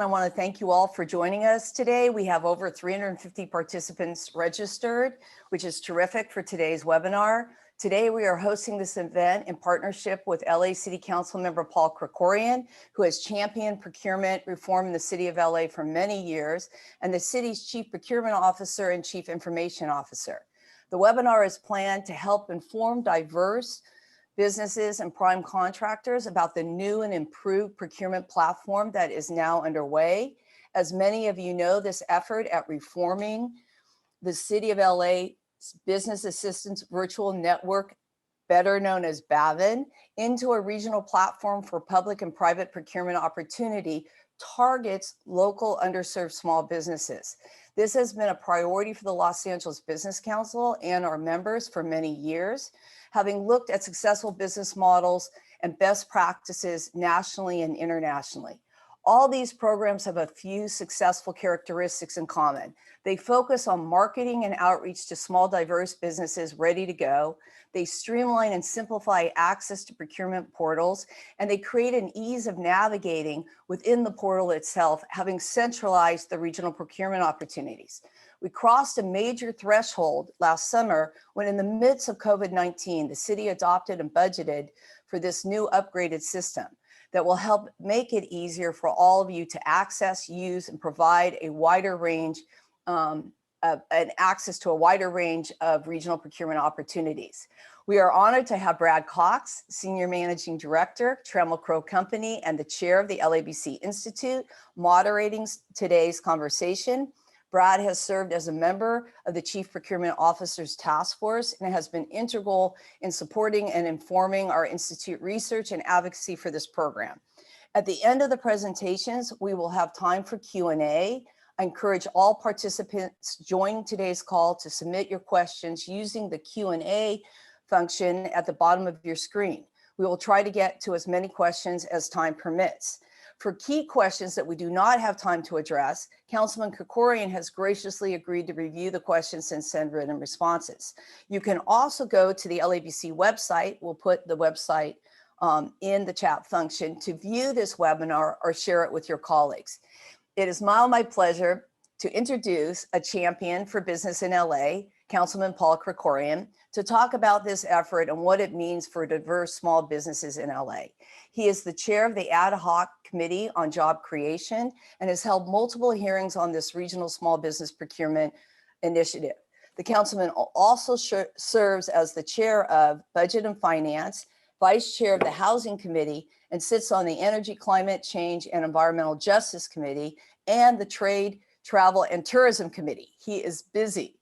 I want to thank you all for joining us today. We have over 350 participants registered, which is terrific for today's webinar. Today, we are hosting this event in partnership with LA City Councilmember Paul Krekorian, who has championed procurement reform in the city of LA for many years, and the city's Chief Procurement Officer and Chief Information Officer. The webinar is planned to help inform diverse businesses and prime contractors about the new and improved procurement platform that is now underway. As many of you know, this effort at reforming the City of LA Business Assistance Virtual Network, better known as BAVN, into a regional platform for public and private procurement opportunity targets local underserved small businesses. This has been a priority for the Los Angeles Business Council and our members for many years, having looked at successful business models and best practices nationally and internationally. All these programs have a few successful characteristics in common. They focus on marketing and outreach to small, diverse businesses ready to go. They streamline and simplify access to procurement portals, and they create an ease of navigating within the portal itself, having centralized the regional procurement opportunities. We crossed a major threshold last summer when, in the midst of COVID-19, the city adopted and budgeted for this new upgraded system that will help make it easier for all of you to access, use, and provide a wider range and access to a wider range of regional procurement opportunities. We are honored to have Brad Cox, Senior Managing Director, Trammell Crow Company, and the Chair of the LABC Institute, moderating today's conversation. Brad has served as a member of the Chief Procurement Officer's Task Force and has been integral in supporting and informing our Institute research and advocacy for this program. At the end of the presentations, we will have time for Q&A. I encourage all participants joining today's call to submit your questions using the Q&A function at the bottom of your screen. We will try to get to as many questions as time permits. For key questions that we do not have time to address, Councilman Crickorian has graciously agreed to review the questions and send written responses. You can also go to the LABC website. We'll put the website in the chat function to view this webinar or share it with your colleagues. It is my pleasure to introduce a champion for business in LA, Councilman Paul Krekorian, to talk about this effort and what it means for diverse small businesses in LA. He is the chair of the Ad Hoc Committee on Job Creation and has held multiple hearings on this regional small business procurement initiative. The councilman also serves as the chair of Budget and Finance, vice chair of the Housing Committee, and sits on the Energy, Climate Change, and Environmental Justice Committee and the Trade, Travel, and Tourism Committee. He is busy.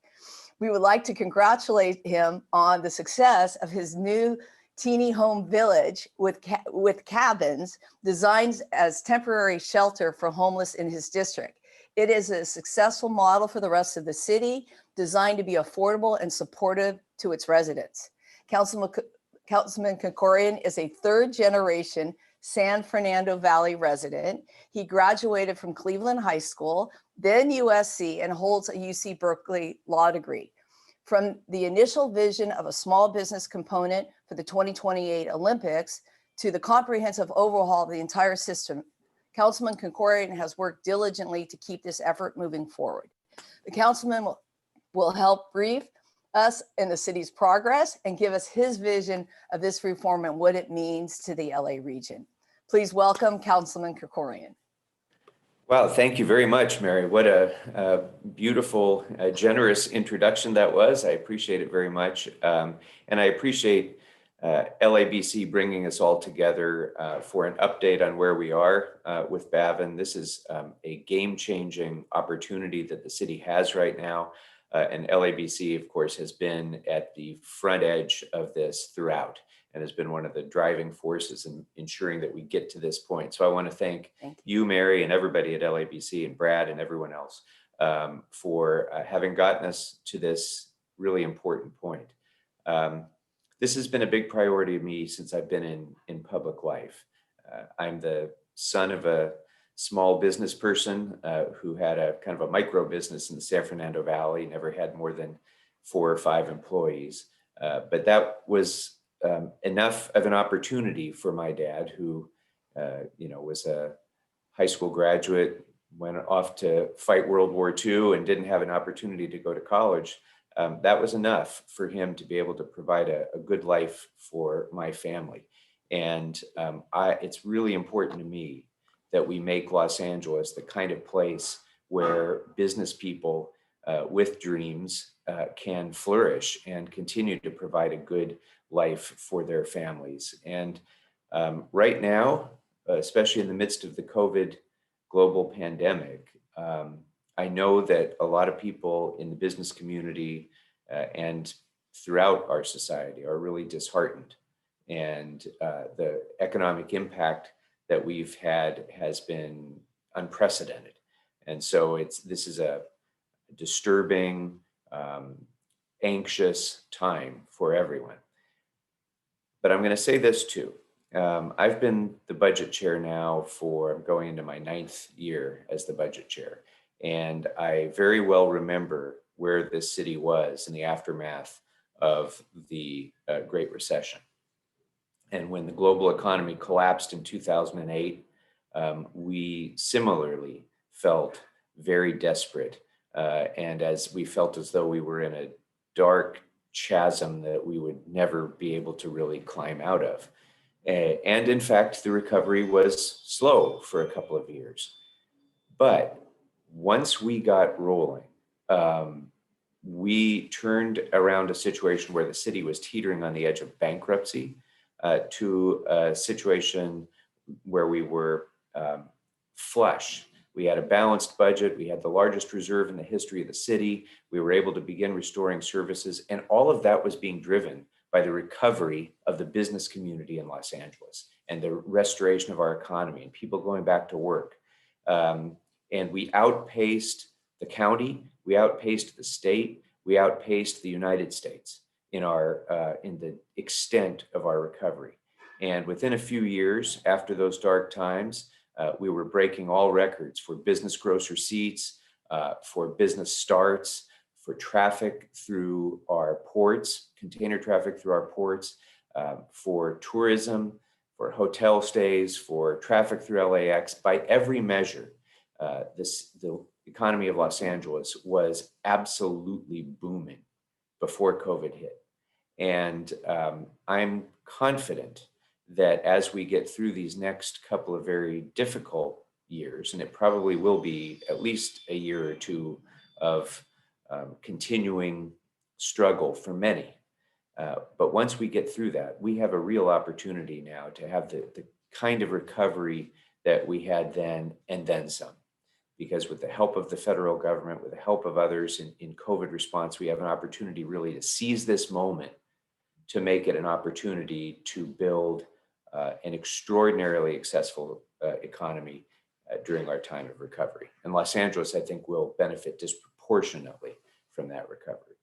We would like to congratulate him on the success of his new teeny home village with cabins designed as temporary shelter for homeless in his district. It is a successful model for the rest of the city, designed to be affordable and supportive to its residents. Councilman Crickorian is a third-generation San Fernando Valley resident. He graduated from Cleveland High School, then USC, and holds a UC Berkeley law degree. From the initial vision of a small business component for the 2028 Olympics to the comprehensive overhaul of the entire system, Councilman Crickorian has worked diligently to keep this effort moving forward. The councilman will help brief us in the city's progress and give us his vision of this reform and what it means to the LA region. Please welcome Councilman Krekorian. Wow, thank you very much, Mary. What a beautiful, generous introduction that was. I appreciate it very much. And I appreciate LABC bringing us all together for an update on where we are with BAVN. This is a game-changing opportunity that the city has right now. And LABC, of course, has been at the front edge of this throughout and has been one of the driving forces in ensuring that we get to this point. So I want to thank you, Mary, and everybody at LABC and Brad and everyone else for having gotten us to this really important point. This has been a big priority of me since I've been in public life. I'm the son of a small business person who had a kind of a micro business in the San Fernando Valley, never had more than 4 or 5 employees. But that was enough of an opportunity for my dad, who was a high school graduate, went off to fight World War II and didn't have an opportunity to go to college, that was enough for him to be able to provide a good life for my family. And it's really important to me that we make Los Angeles the kind of place where business people with dreams can flourish and continue to provide a good life for their families. And right now, especially in the midst of the COVID global pandemic, I know that a lot of people in the business community and throughout our society are really disheartened. And the economic impact that we've had has been unprecedented. And so this is a disturbing, anxious time for everyone. But I'm going to say this too. I've been the budget chair now I'm going into my 9th year as the budget chair. And I very well remember where this city was in the aftermath of the Great Recession. And when the global economy collapsed in 2008, we similarly felt very desperate. And as we felt as though we were in a dark chasm that we would never be able to really climb out of. And in fact, the recovery was slow for a couple of years. But once we got rolling, we turned around a situation where the city was teetering on the edge of bankruptcy to a situation where we were flush. We had a balanced budget. We had the largest reserve in the history of the city. We were able to begin restoring services. And all of that was being driven by the recovery of the business community in Los Angeles and the restoration of our economy and people going back to work. And we outpaced the county, we outpaced the state, we outpaced the United States in the extent of our recovery. And within a few years after those dark times, we were breaking all records for business gross receipts, for business starts, for traffic through our ports, container traffic through our ports, for tourism, for hotel stays, for traffic through LAX. By every measure, the economy of Los Angeles was absolutely booming before COVID hit. And I'm confident that as we get through these next couple of very difficult years, and it probably will be at least a year or two of continuing struggle for many. But once we get through that, we have a real opportunity now to have the kind of recovery that we had then and then some. Because with the help of the federal government, with the help of others in COVID response, we have an opportunity really to seize this moment to make it an opportunity to build an extraordinarily successful economy during our time of recovery. And Los Angeles, I think, will benefit disproportionately from that recovery.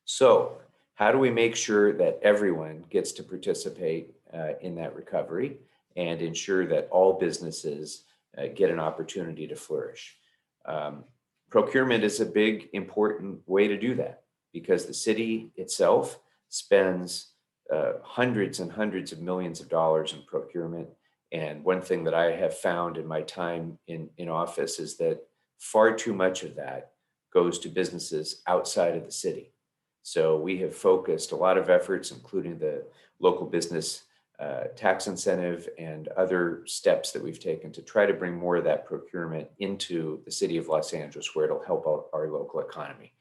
So how do we make sure that everyone gets to participate in that recovery and ensure that all businesses get an opportunity to flourish? Procurement is a big, important way to do that because the city itself spends hundreds and hundreds of millions of dollars in procurement. And one thing that I have found in my time in office is that far too much of that goes to businesses outside of the city. So we have focused a lot of efforts, including the local business tax incentive and other steps that we've taken to try to bring more of that procurement into the city of Los Angeles, where it'll help our local economy.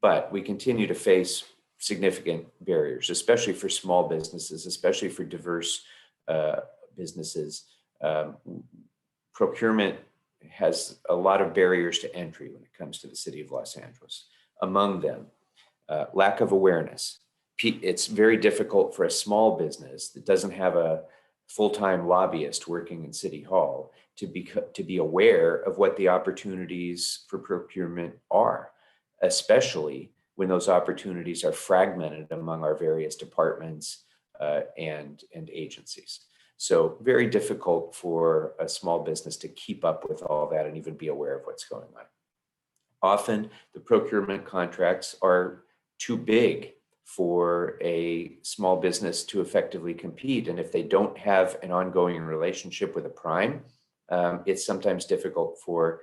But we continue to face significant barriers, especially for small businesses, especially for diverse businesses. Procurement has a lot of barriers to entry when it comes to the city of Los Angeles. Among them, lack of awareness. It's very difficult for a small business that doesn't have a full-time lobbyist working in City Hall to be aware of what the opportunities for procurement are, especially when those opportunities are fragmented among our various departments and agencies. So very difficult for a small business to keep up with all that and even be aware of what's going on. Often the procurement contracts are too big for a small business to effectively compete. And if they don't have an ongoing relationship with a prime, it's sometimes difficult for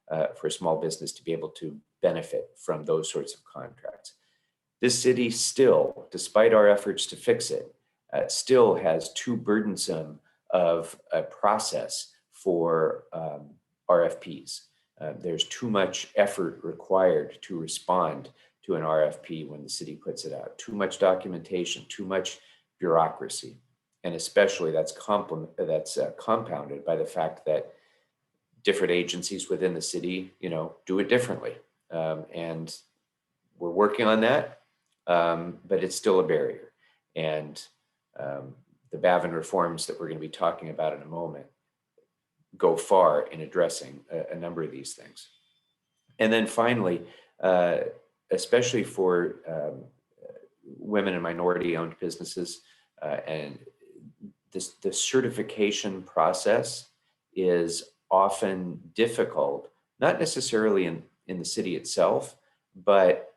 a small business to be able to benefit from those sorts of contracts. This city still, despite our efforts to fix it, still has too burdensome of a process for RFPs. There's too much effort required to respond to an RFP when the city puts it out. Too much documentation, too much bureaucracy. And especially that's compounded by the fact that different agencies within the city, do it differently. And we're working on that, but it's still a barrier. And the Bavin reforms that we're going to be talking about in a moment go far in addressing a number of these things. And then finally, especially for women and minority-owned businesses, and the certification process is often difficult, not necessarily in the city itself, but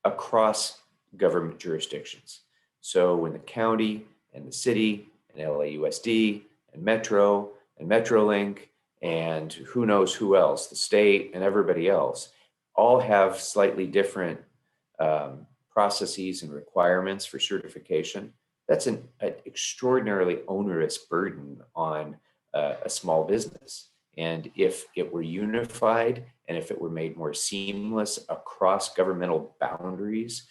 across government jurisdictions. So when the county and the city and LAUSD and Metro and Metrolink and who knows who else, the state and everybody else, all have slightly different processes and requirements for certification. That's an extraordinarily onerous burden on a small business. And if it were unified and if it were made more seamless across governmental boundaries,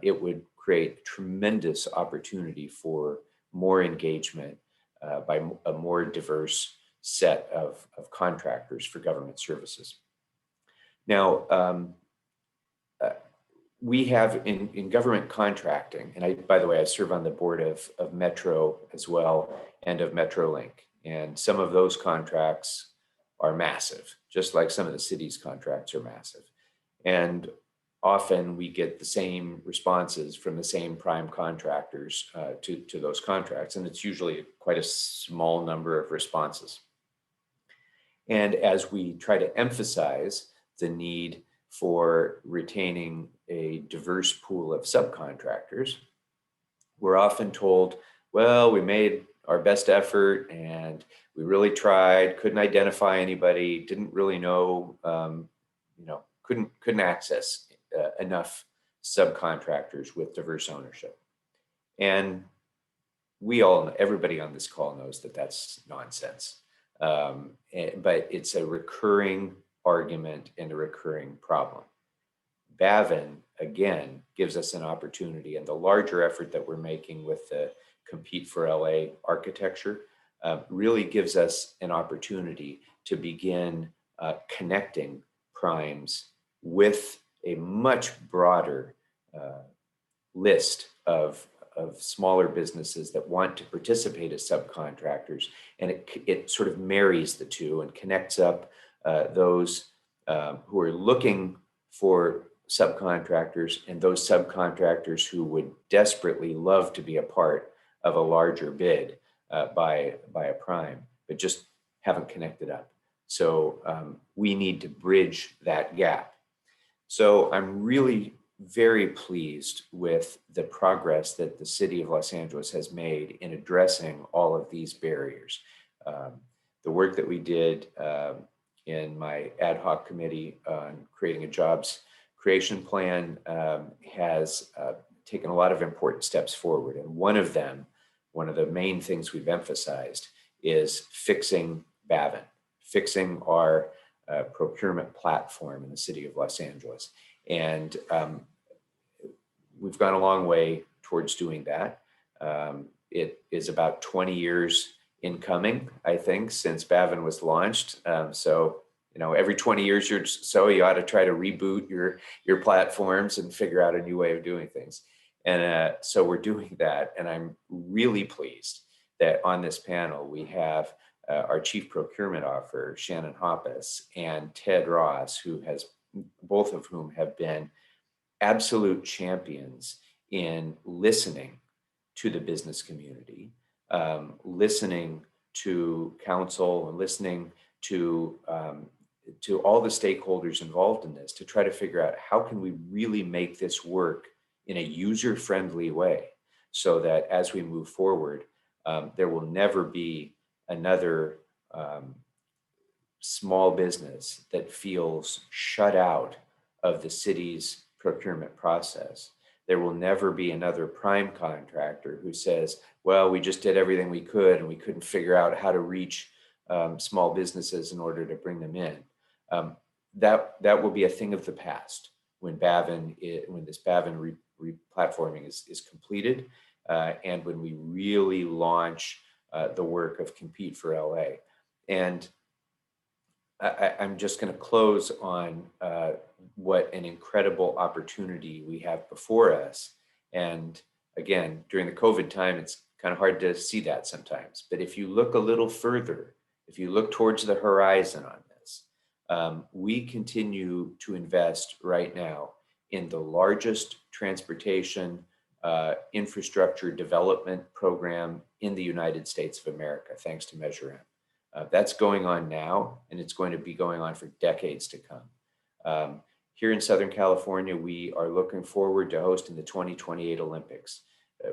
it would create tremendous opportunity for more engagement by a more diverse set of contractors for government services. Now, we have in government contracting, and by the way, I serve on the board of Metro as well and of Metrolink. And some of those contracts are massive, just like some of the city's contracts are massive. And often we get the same responses from the same prime contractors to those contracts. And it's usually quite a small number of responses. And as we try to emphasize the need for retaining a diverse pool of subcontractors, we're often told, well, we made our best effort and we really tried, couldn't identify anybody, didn't really know, couldn't access enough subcontractors with diverse ownership. And everybody on this call knows that that's nonsense. But it's a recurring argument and a recurring problem. Bavin, again, gives us an opportunity, and the larger effort that we're making with the Compete for LA architecture really gives us an opportunity to begin connecting primes with a much broader list of smaller businesses that want to participate as subcontractors. And it sort of marries the two and connects up those who are looking for subcontractors and those subcontractors who would desperately love to be a part of a larger bid by a prime, but just haven't connected up. So we need to bridge that gap. So I'm really very pleased with the progress that the city of Los Angeles has made in addressing all of these barriers. The work that we did in my ad hoc committee on creating a jobs creation plan has taken a lot of important steps forward. And one of the main things we've emphasized is fixing Bavin, fixing our procurement platform in the city of Los Angeles. And we've gone a long way towards doing that. It is about 20 years in coming, I think, since Bavin was launched. So, every 20 years or so, you ought to try to reboot your platforms and figure out a new way of doing things. And so we're doing that. And I'm really pleased that on this panel, we have our Chief Procurement Officer, Shannon Hoppas, and Ted Ross, both of whom have been absolute champions in listening to the business community, listening to council and listening to all the stakeholders involved in this to try to figure out how can we really make this work in a user-friendly way so that as we move forward, there will never be another small business that feels shut out of the city's procurement process. There will never be another prime contractor who says, well, we just did everything we could and we couldn't figure out how to reach small businesses in order to bring them in. That will be a thing of the past when this Bavin replatforming is completed, and when we really launch the work of Compete for LA. And I'm just going to close on what an incredible opportunity we have before us. And again, during the COVID time, it's kind of hard to see that sometimes. But if you look a little further, if you look towards the horizon on this, we continue to invest right now in the largest transportation infrastructure development program in the United States of America, thanks to Measure M. That's going on now, and it's going to be going on for decades to come. Here in Southern California, we are looking forward to hosting the 2028 Olympics,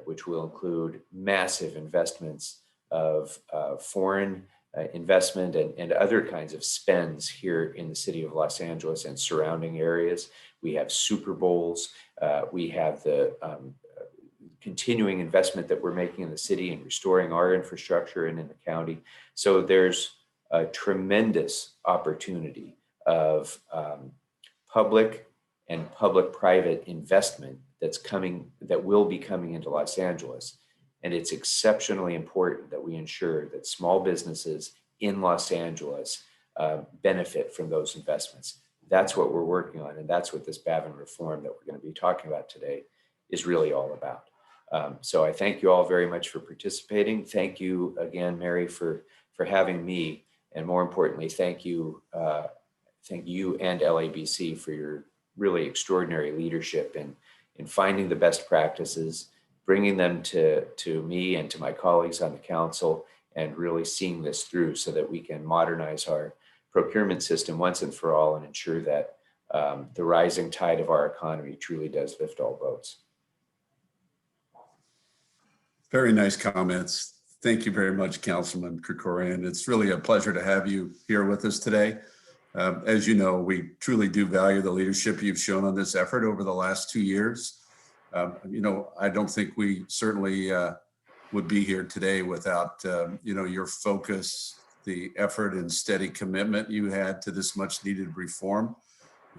which will include massive investments of foreign investment and other kinds of spends here in the city of Los Angeles and surrounding areas. We have Super Bowls. We have the continuing investment that we're making in the city and restoring our infrastructure and in the county. So there's a tremendous opportunity of public and public-private investment that will be coming into Los Angeles. And it's exceptionally important that we ensure that small businesses in Los Angeles benefit from those investments. That's what we're working on, and that's what this Bavin reform that we're going to be talking about today is really all about. So I thank you all very much for participating. Thank you again, Mary, for having me, and more importantly, thank you and LABC for your really extraordinary leadership in finding the best practices, bringing them to me and to my colleagues on the council, and really seeing this through so that we can modernize our procurement system once and for all and ensure that the rising tide of our economy truly does lift all boats. Very nice comments. Thank you very much, Councilman Crickorian. It's really a pleasure to have you here with us today. As you know, we truly do value the leadership you've shown on this effort over the last 2 years. I don't think we certainly would be here today without, your focus, the effort and steady commitment you had to this much needed reform.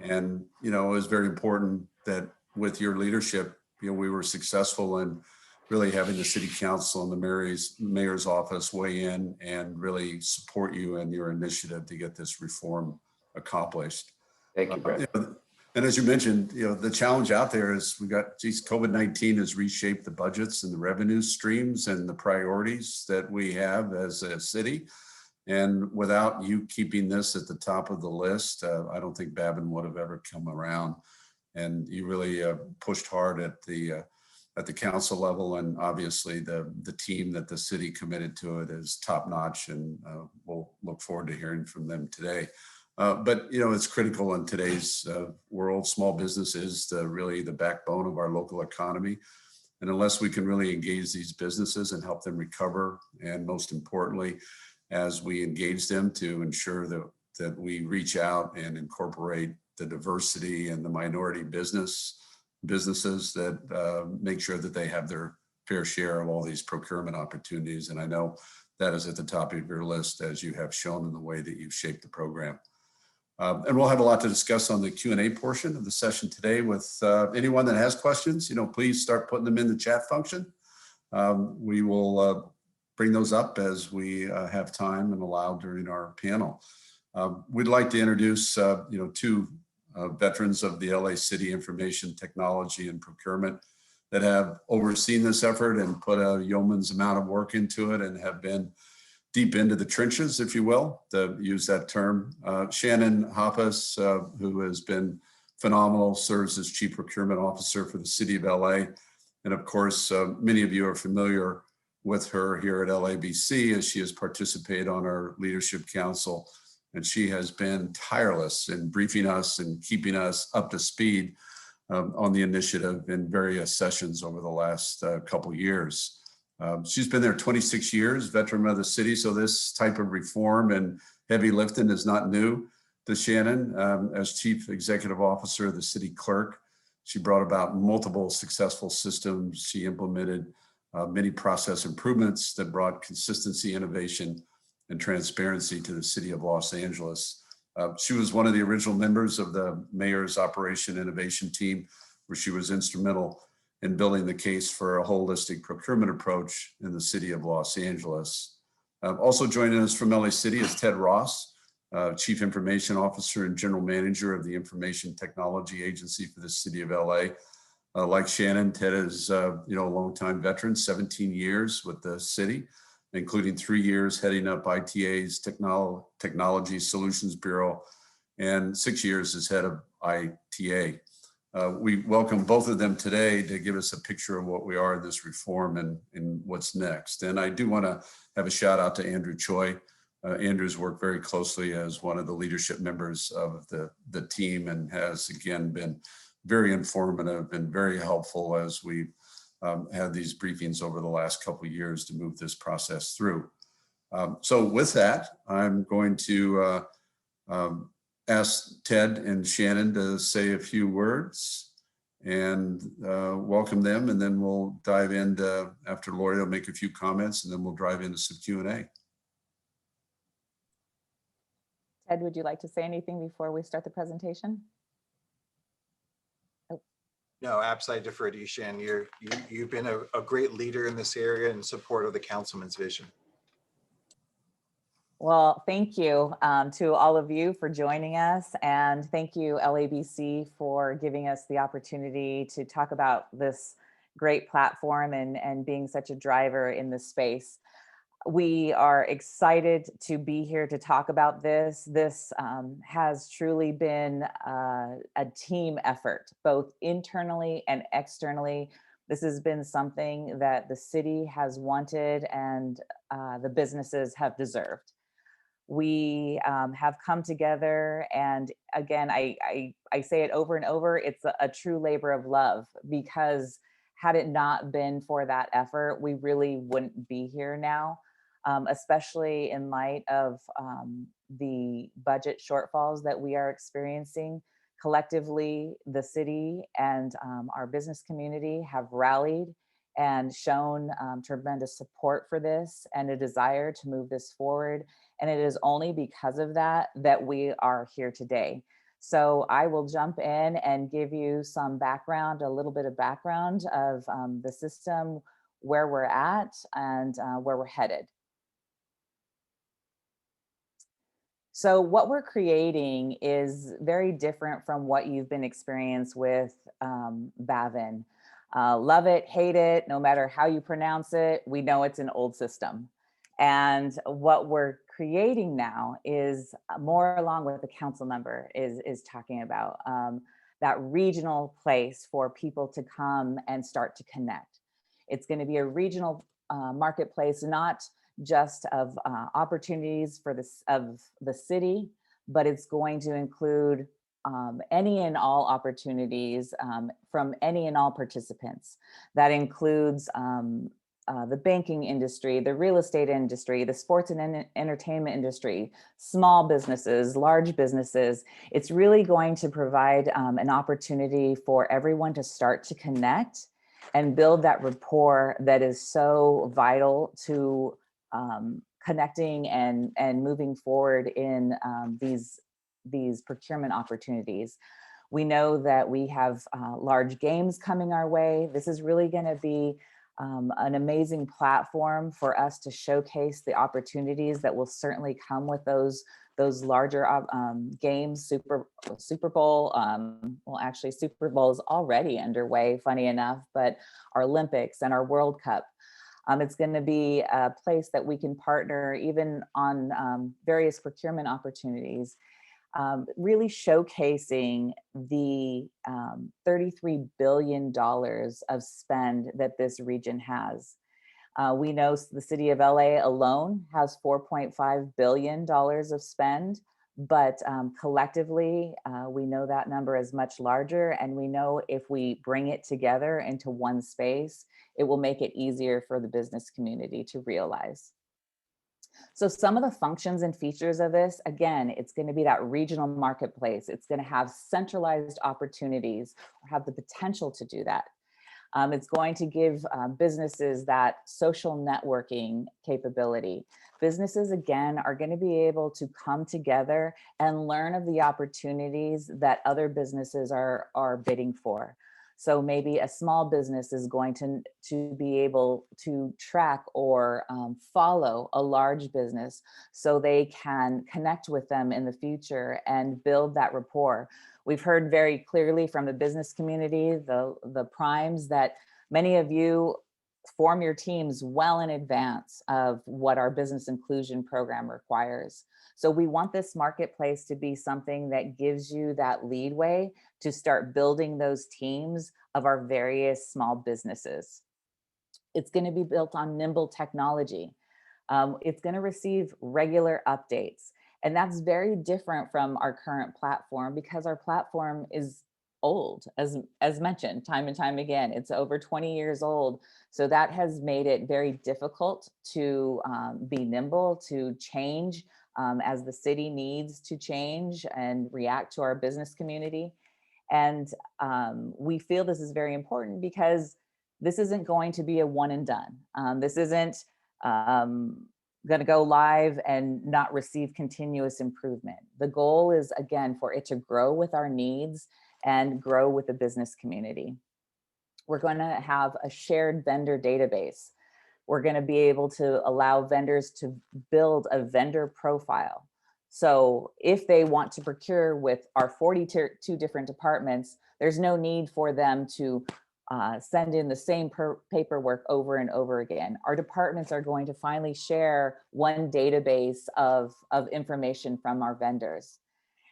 And, it was very important that with your leadership, we were successful in really having the city council and the mayor's office weigh in and really support you in your initiative to get this reform accomplished. Thank you, Brett. And as you mentioned, the challenge out there is COVID-19 has reshaped the budgets and the revenue streams and the priorities that we have as a city. And without you keeping this at the top of the list, I don't think Bavin would have ever come around. And you really pushed hard at the council level, and obviously the team that the city committed to it is top notch, and we'll look forward to hearing from them today. But it's critical in today's world. Small business is really the backbone of our local economy. And unless we can really engage these businesses and help them recover, and most importantly, as we engage them to ensure that we reach out and incorporate the diversity and the minority businesses that make sure that they have their fair share of all these procurement opportunities. And I know that is at the top of your list, as you have shown in the way that you've shaped the program. And we'll have a lot to discuss on the Q&A portion of the session today with anyone that has questions. Please start putting them in the chat function. We will bring those up as we have time and allow during our panel. We'd like to introduce two veterans of the LA City Information Technology and Procurement that have overseen this effort and put a yeoman's amount of work into it and have been deep into the trenches, if you will, to use that term. Shannon Hoppas, who has been phenomenal, serves as Chief Procurement Officer for the City of LA. And of course, many of you are familiar with her here at LABC, as she has participated on our Leadership Council. And she has been tireless in briefing us and keeping us up to speed on the initiative in various sessions over the last couple years. She's been there 26 years, veteran of the city. So this type of reform and heavy lifting is not new to Shannon. As Chief Executive Officer of the City Clerk, she brought about multiple successful systems. She implemented many process improvements that brought consistency, innovation, and transparency to the City of Los Angeles. She was one of the original members of the Mayor's Operation Innovation Team, where she was instrumental in building the case for a holistic procurement approach in the City of Los Angeles. Also joining us from LA City is Ted Ross, Chief Information Officer and General Manager of the Information Technology Agency for the City of LA. Like Shannon, Ted is a longtime veteran, 17 years with the city, including 3 years heading up ITA's Technology Solutions Bureau and 6 years as head of ITA. We welcome both of them today to give us a picture of what we are in this reform and what's next. And I do want to have a shout out to Andrew Choi. Andrew's worked very closely as one of the leadership members of the team and has again been very informative and very helpful as we've had these briefings over the last couple of years to move this process through. So with that, I'm going to ask Ted and Shannon to say a few words and welcome them, and then we'll dive into, after Lori will make a few comments, and then we'll dive into some Q&A. Ted, would you like to say anything before we start the presentation? No, absolutely defer to you, Shan. You've been a great leader in this area in support of the councilman's vision. Well, thank you to all of you for joining us, and thank you LABC for giving us the opportunity to talk about this great platform and being such a driver in this space. We are excited to be here to talk about this. This has truly been a team effort, both internally and externally. This has been something that the city has wanted and the businesses have deserved. We have come together, and again, I say it over and over, it's a true labor of love, because had it not been for that effort, we really wouldn't be here now. Especially in light of the budget shortfalls that we are experiencing. Collectively, the city and our business community have rallied and shown tremendous support for this and a desire to move this forward. And it is only because of that that we are here today. So I will jump in and give you some background, a little bit of background of the system, where we're at, and where we're headed. So what we're creating is very different from what you've been experienced with Bavin. Love it, hate it, no matter how you pronounce it, we know it's an old system. And what we're creating now is more along with the Councilmember is talking about, that regional place for people to come and start to connect. It's going to be a regional marketplace, not just of opportunities for the city, but it's going to include any and all opportunities from any and all participants. That includes the banking industry, the real estate industry, the sports and entertainment industry, small businesses, large businesses. It's really going to provide an opportunity for everyone to start to connect and build that rapport that is so vital to connecting and moving forward in these procurement opportunities. We know that we have large games coming our way. This is really going to be an amazing platform for us to showcase the opportunities that will certainly come with those larger games. Super Bowl, well, actually Super Bowl is already underway, funny enough, but our Olympics and our World Cup. It's going to be a place that we can partner even on various procurement opportunities, really showcasing the $33 billion of spend that this region has. We know the city of LA alone has $4.5 billion of spend, but collectively, we know that number is much larger, and we know if we bring it together into one space, it will make it easier for the business community to realize. So some of the functions and features of this, again, it's going to be that regional marketplace. It's going to have centralized opportunities, or have the potential to do that. It's going to give businesses that social networking capability. Businesses, again, are going to be able to come together and learn of the opportunities that other businesses are bidding for. So maybe a small business is going to be able to track or follow a large business so they can connect with them in the future and build that rapport. We've heard very clearly from the business community, the primes, that many of you form your teams well in advance of what our business inclusion program requires. So we want this marketplace to be something that gives you that leadway to start building those teams of our various small businesses. It's going to be built on nimble technology. It's going to receive regular updates. And that's very different from our current platform, because our platform is old, as mentioned time and time again. It's over 20 years old. So that has made it very difficult to be nimble, to change as the city needs to change and react to our business community. And we feel this is very important because this isn't going to be a one and done. This isn't going to go live and not receive continuous improvement. The goal is, again, for it to grow with our needs and grow with the business community. We're going to have a shared vendor database. We're going to be able to allow vendors to build a vendor profile. So if they want to procure with our 42 different departments, there's no need for them to send in the same paperwork over and over again. Our departments are going to finally share one database of information from our vendors.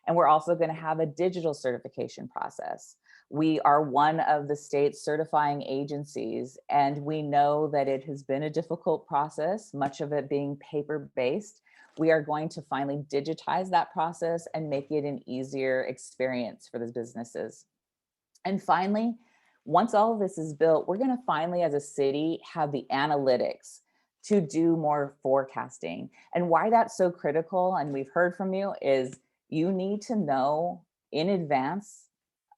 And we're also going to have a digital certification process. We are one of the state's certifying agencies, and we know that it has been a difficult process, much of it being paper-based. We are going to finally digitize that process and make it an easier experience for the businesses. And finally, once all of this is built, we're going to finally, as a city, have the analytics to do more forecasting. And why that's so critical, and we've heard from you, is you need to know in advance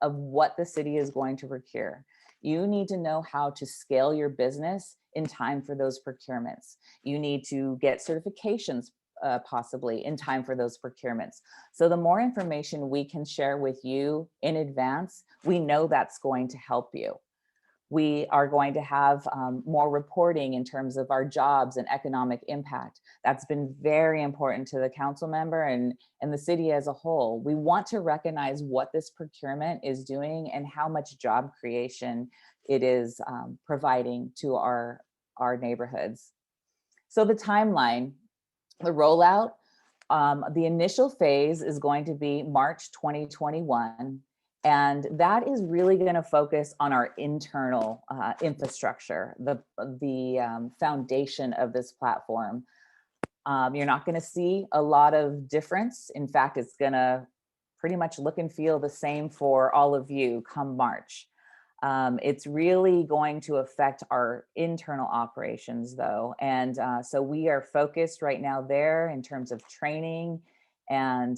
of what the city is going to procure. You need to know how to scale your business in time for those procurements. You need to get certifications possibly in time for those procurements. So the more information we can share with you in advance, we know that's going to help you. We are going to have more reporting in terms of our jobs and economic impact. That's been very important to the council member and the city as a whole. We want to recognize what this procurement is doing and how much job creation it is providing to our neighborhoods. So the timeline, the rollout, the initial phase is going to be March 2021. And that is really going to focus on our internal infrastructure, the foundation of this platform. You're not going to see a lot of difference. In fact, it's going to pretty much look and feel the same for all of you come March. It's really going to affect our internal operations, though. And so we are focused right now there in terms of training and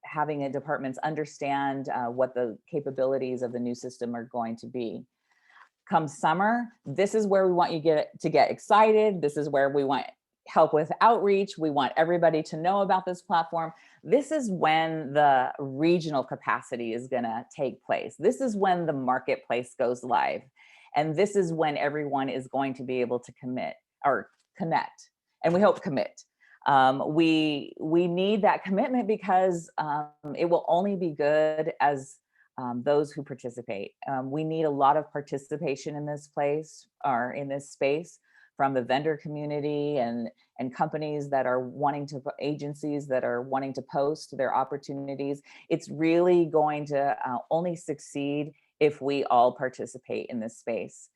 having departments understand what the capabilities of the new system are going to be. Come summer, this is where we want you to get excited. This is where we want help with outreach. We want everybody to know about this platform. This is when the regional capacity is going to take place. This is when the marketplace goes live. And this is when everyone is going to be able to commit or connect. And we hope commit. We need that commitment because it will only be good as those who participate. We need a lot of participation in this place or in this space from the vendor community and companies that are wanting to, agencies that are wanting to post their opportunities. It's really going to only succeed if we all participate in this space.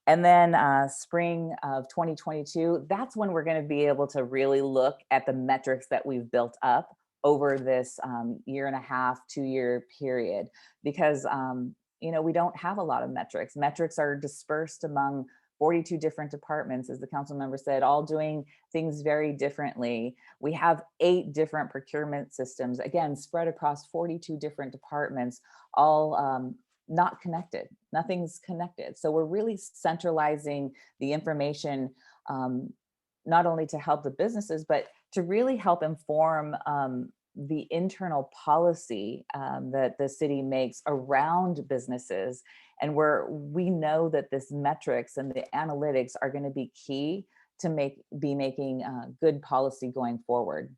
And then spring of 2022, that's when we're going to be able to really look at the metrics that we've built up over this 1.5 to 2-year period, because we don't have a lot of metrics. Metrics are dispersed among 42 different departments, as the council member said, all doing things very differently. We have 8 different procurement systems, again, spread across 42 different departments, all not connected. Nothing's connected. So we're really centralizing the information, not only to help the businesses, but to really help inform the internal policy that the city makes around businesses. And we know that this metrics and the analytics are going to be key to making good policy going forward.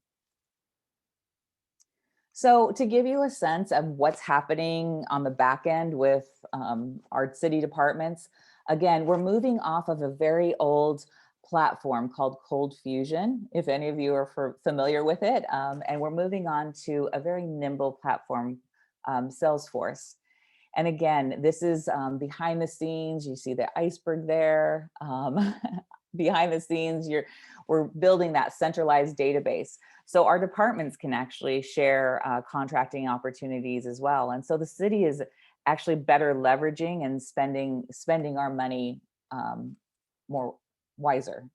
So to give you a sense of what's happening on the back end with our city departments, again, we're moving off of a very old platform called Cold Fusion, if any of you are familiar with it. And we're moving on to a very nimble platform, Salesforce. And again, this is behind the scenes. You see the iceberg there. Behind the scenes, we're building that centralized database. So our departments can actually share contracting opportunities as well. And so the city is actually better leveraging and spending our money more wiser.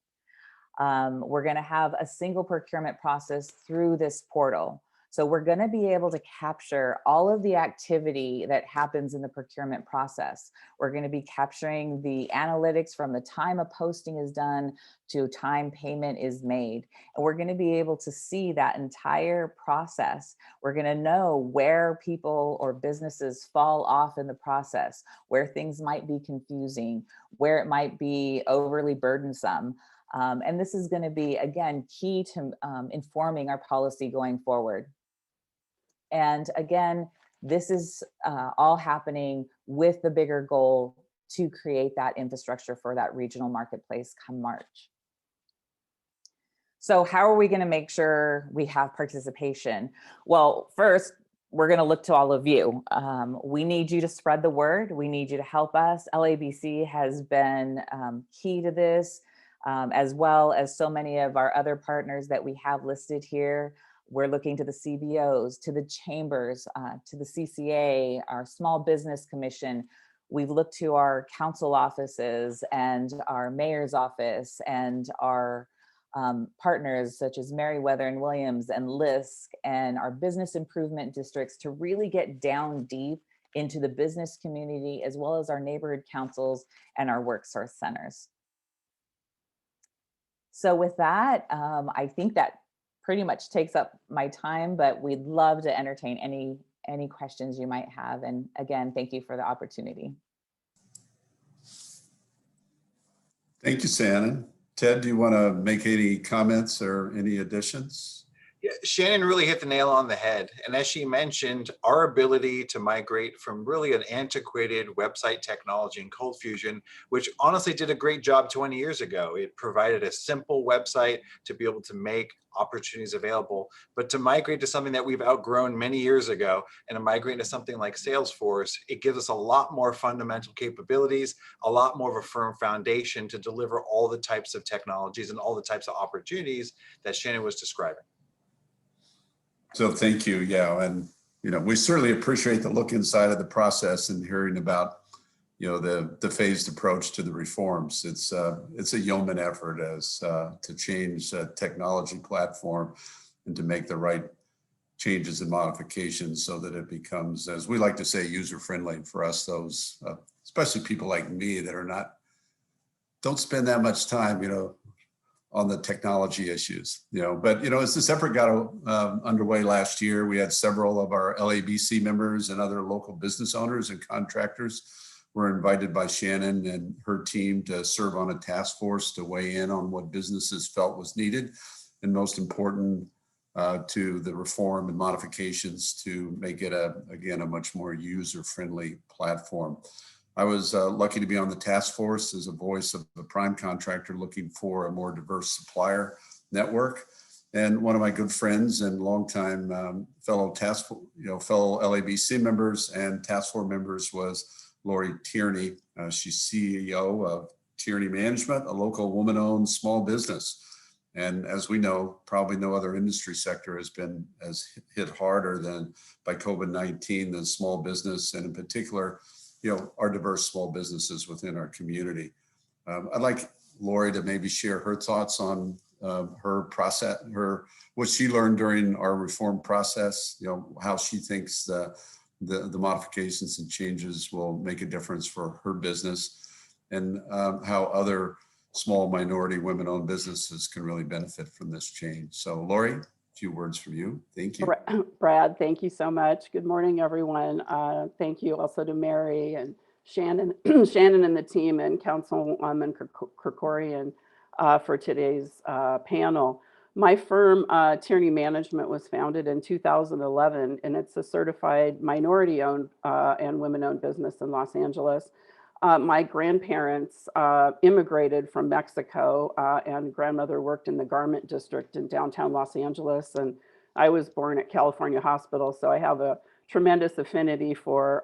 We're going to have a single procurement process through this portal. So we're going to be able to capture all of the activity that happens in the procurement process. We're going to be capturing the analytics from the time a posting is done to time payment is made. And we're going to be able to see that entire process. We're going to know where people or businesses fall off in the process, where things might be confusing, where it might be overly burdensome. And this is going to be, again, key to informing our policy going forward. And again, this is all happening with the bigger goal to create that infrastructure for that regional marketplace come March. So how are we going to make sure we have participation? Well, first, we're going to look to all of you. We need you to spread the word. We need you to help us. LABC has been key to this, as well as so many of our other partners that we have listed here. We're looking to the CBOs, to the chambers, to the CCA, our Small Business Commission. We've looked to our council offices and our mayor's office and our partners such as Meriwether and Williams and LISC and our business improvement districts to really get down deep into the business community, as well as our neighborhood councils and our work source centers. So with that, I think that pretty much takes up my time, but we'd love to entertain any questions you might have. And again, thank you for the opportunity. Thank you, Shannon. Ted, do you want to make any comments or any additions? Yeah, Shannon really hit the nail on the head. And as she mentioned, our ability to migrate from really an antiquated website technology in Cold Fusion, which honestly did a great job 20 years ago. It provided a simple website to be able to make opportunities available, but to migrate to something that we've outgrown many years ago and to migrate to something like Salesforce, it gives us a lot more fundamental capabilities, a lot more of a firm foundation to deliver all the types of technologies and all the types of opportunities that Shannon was describing. So thank you. Yeah. And, we certainly appreciate the look inside of the process and hearing about, the phased approach to the reforms. It's a yeoman effort to change the technology platform and to make the right changes and modifications so that it becomes, as we like to say, user-friendly for us, those, especially people like me that don't spend that much time, on the technology issues, but, as this effort got underway last year, we had several of our LABC members and other local business owners and contractors were invited by Shannon and her team to serve on a task force to weigh in on what businesses felt was needed and most important to the reform and modifications to make it again, a much more user-friendly platform. I was lucky to be on the task force as a voice of a prime contractor looking for a more diverse supplier network. And one of my good friends and longtime fellow LABC members and task force members was Lori Tierney. She's CEO of Tierney Management, a local woman-owned small business. And as we know, probably no other industry sector has been as hit harder than by COVID-19 than small business, and in particular, our diverse small businesses within our community. I'd like Lori to maybe share her thoughts on her process, what she learned during our reform process, how she thinks the modifications and changes will make a difference for her business, and how other small minority women-owned businesses can really benefit from this change. So Lori, a few words from you. Thank you. Brad, thank you so much. Good morning, everyone. Thank you also to Mary and Shannon, Shannon and the team, and Councilman Krekorian for today's panel. My firm, Tierney Management, was founded in 2011, and it's a certified minority-owned and women-owned business in Los Angeles. My grandparents immigrated from Mexico, and grandmother worked in the garment district in downtown Los Angeles, and I was born at California Hospital, so I have a tremendous affinity for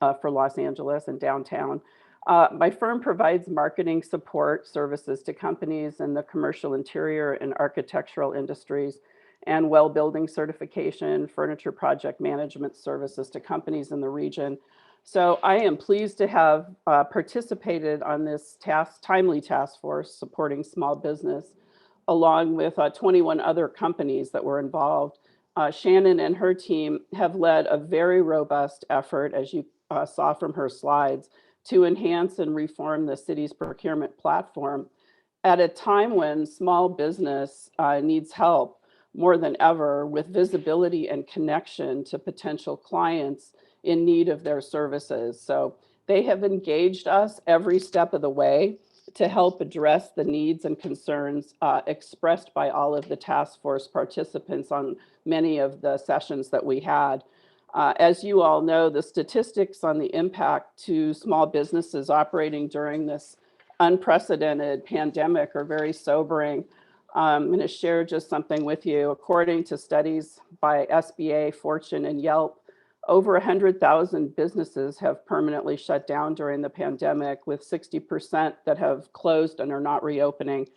Los Angeles and downtown. My firm provides marketing support services to companies in the commercial interior and architectural industries, and well building certification, furniture project management services to companies in the region. So I am pleased to have participated on this timely task force supporting small business, along with 21 other companies that were involved. Shannon and her team have led a very robust effort, as you saw from her slides, to enhance and reform the city's procurement platform at a time when small business needs help more than ever with visibility and connection to potential clients in need of their services. So they have engaged us every step of the way to help address the needs and concerns expressed by all of the task force participants on many of the sessions that we had. As you all know, the statistics on the impact to small businesses operating during this unprecedented pandemic are very sobering. I'm going to share just something with you. According to studies by SBA, Fortune, and Yelp, over 100,000 businesses have permanently shut down during the pandemic, with 60% that have closed and are not reopening.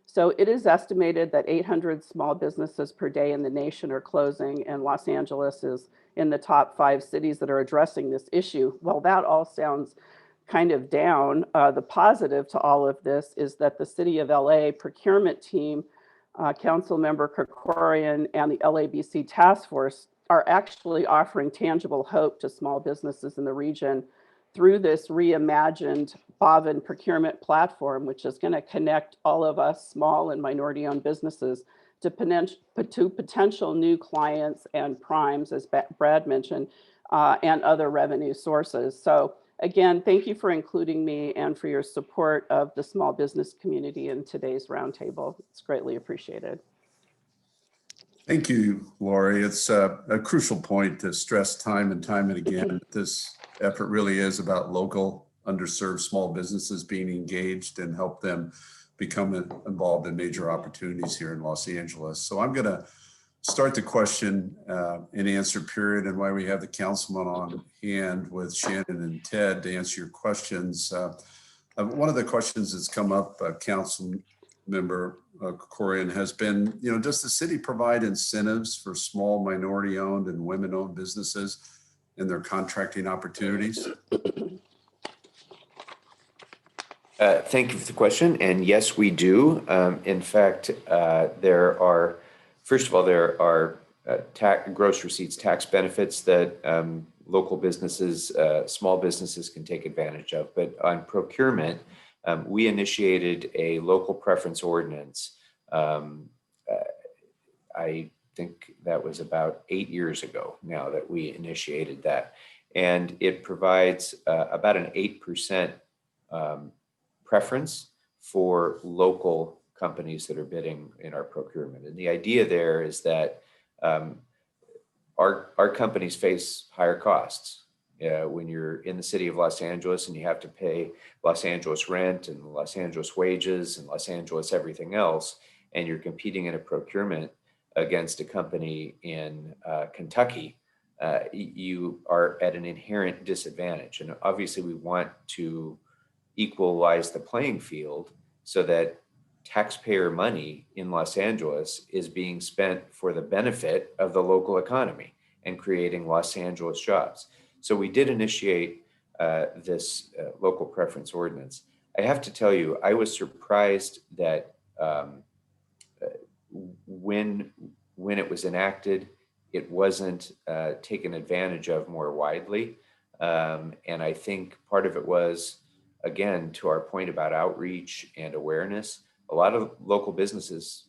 So it is estimated that 800 small businesses per day in the nation are closing, and Los Angeles is in the top 5 cities that are addressing this issue. Well, that all sounds kind of down. The positive to all of this is that the City of LA procurement team, Councilmember Crickorian, and the LABC task force are actually offering tangible hope to small businesses in the region through this reimagined BAVN procurement platform, which is going to connect all of us small and minority-owned businesses to potential new clients and primes, as Brad mentioned, and other revenue sources. So again, thank you for including me and for your support of the small business community in today's roundtable. It's greatly appreciated. Thank you, Lori. It's a crucial point to stress time and time and again. This effort really is about local, underserved small businesses being engaged and help them become involved in major opportunities here in Los Angeles. So I'm going to start the question and answer period, and while we have the councilman on hand with Shannon and Ted to answer your questions. One of the questions that's come up, Councilmember Crickorian, has been, does the city provide incentives for small minority-owned and women-owned businesses in their contracting opportunities? Thank you for the question. And yes, we do. In fact, there are gross receipts tax benefits that local businesses, small businesses can take advantage of. But on procurement, we initiated a local preference ordinance. I think that was about 8 years ago now that we initiated that. And it provides about an 8% preference for local companies that are bidding in our procurement. And the idea there is that our companies face higher costs. When you're in the city of Los Angeles and you have to pay Los Angeles rent and Los Angeles wages and Los Angeles everything else, and you're competing in a procurement against a company in Kentucky, you are at an inherent disadvantage. And obviously we want to equalize the playing field so that taxpayer money in Los Angeles is being spent for the benefit of the local economy and creating Los Angeles jobs. So we did initiate this local preference ordinance. I have to tell you, I was surprised that when it was enacted, it wasn't taken advantage of more widely. And I think part of it was, again, to our point about outreach and awareness, a lot of local businesses,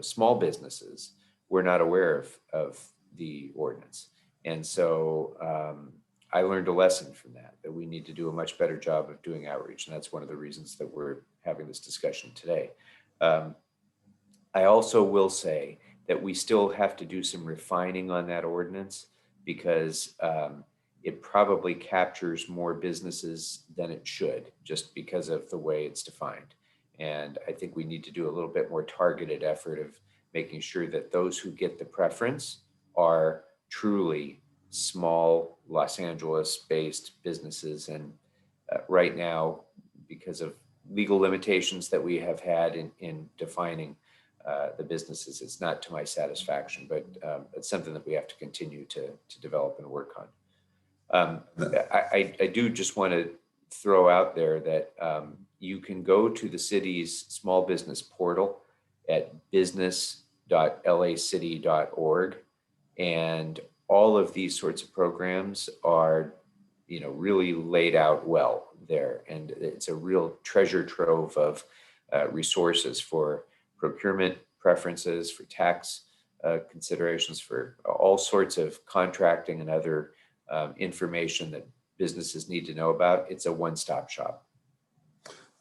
small businesses, were not aware of the ordinance. And so I learned a lesson from that we need to do a much better job of doing outreach. And that's one of the reasons that we're having this discussion today. I also will say that we still have to do some refining on that ordinance, because it probably captures more businesses than it should, just because of the way it's defined. And I think we need to do a little bit more targeted effort of making sure that those who get the preference are truly small Los Angeles-based businesses. And right now, because of legal limitations that we have had in defining the businesses, it's not to my satisfaction, but it's something that we have to continue to develop and work on. I do just want to throw out there that you can go to the city's small business portal at business.lacity.org, and all of these sorts of programs are, really laid out well there. And it's a real treasure trove of resources for procurement preferences, for tax considerations, for all sorts of contracting and other information that businesses need to know about. It's a one-stop shop.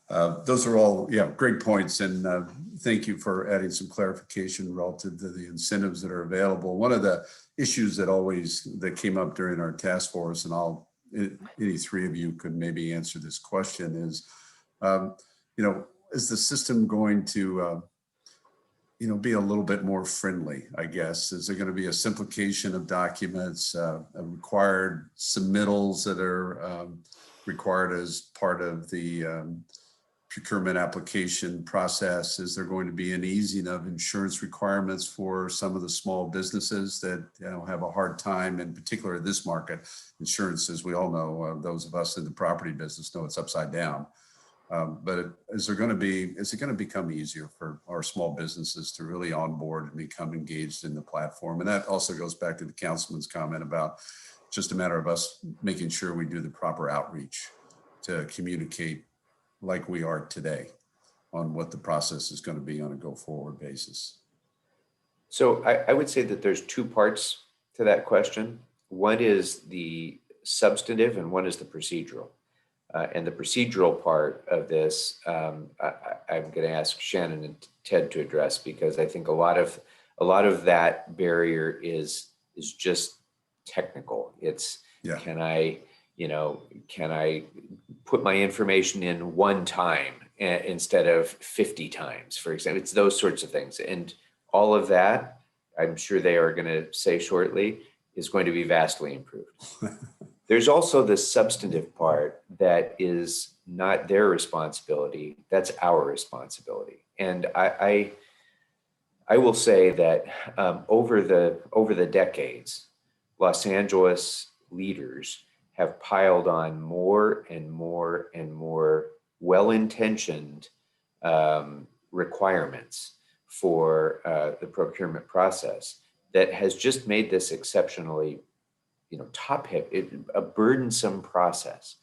Those are all, great points. And thank you for adding some clarification relative to the incentives that are available. One of the issues that came up during our task force, and any three of you could maybe answer this question, is, is the system going to, be a little bit more friendly, I guess? Is there going to be a simplification of documents, required submittals that are required as part of the procurement application process? Is there going to be an easing of insurance requirements for some of the small businesses that have a hard time, in particular in this market? Insurance, as we all know, those of us in the property business know it's upside down. But is it going to become easier for our small businesses to really onboard and become engaged in the platform? And that also goes back to the councilman's comment about just a matter of us making sure we do the proper outreach to communicate like we are today on what the process is going to be on a go-forward basis. So I would say that there's two parts to that question. One is the substantive and one is the procedural. And the procedural part of this, I'm going to ask Shannon and Ted to address, because I think a lot of that barrier is just technical. It's can I put my information in one time instead of 50 times, for example? It's those sorts of things, and all of that, I'm sure they are going to say shortly, is going to be vastly improved. There's also the substantive part that is not their responsibility. That's our responsibility. And I will say that over the decades, Los Angeles leaders have piled on more and more and more well-intentioned requirements for the procurement process that has just made this exceptionally a burdensome process.